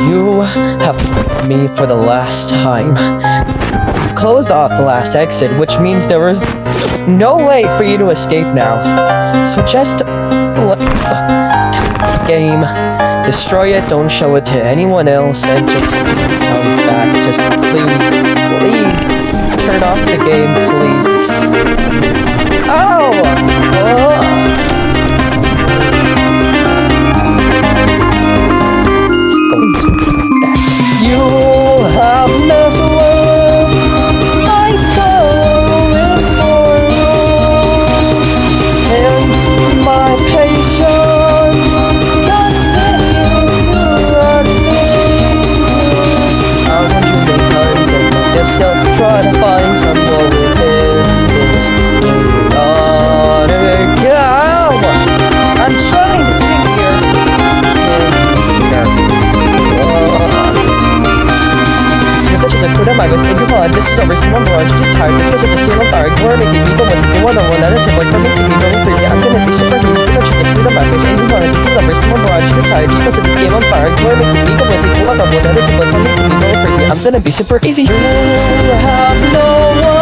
You have me for the last time. Closed off the last exit, which means there was no way for you to escape now. So just let the game, destroy it, don't show it to anyone else, and just come back. Just please, please, turn off the game, please. Oh! Going to be like that. You have messed with my soul is for you, and my patience continues to run into. I want you many times, and I guess you'll try to find some more within this. Not a go! I'm trying to sing here. Such as a put on my wrist, and you want this is over, remember, I'm just tired, this doesn't just kill on fire, we're making me go once, you want one, that is it, like, making me going crazy, I'm gonna be super easy, you know, just a put on my wrist, and you want this is over, remember, I'm just tired, just touch this game on fire, we're making me go once, you want one, that is it, like, making me going crazy, I'm gonna be super easy. You have no one.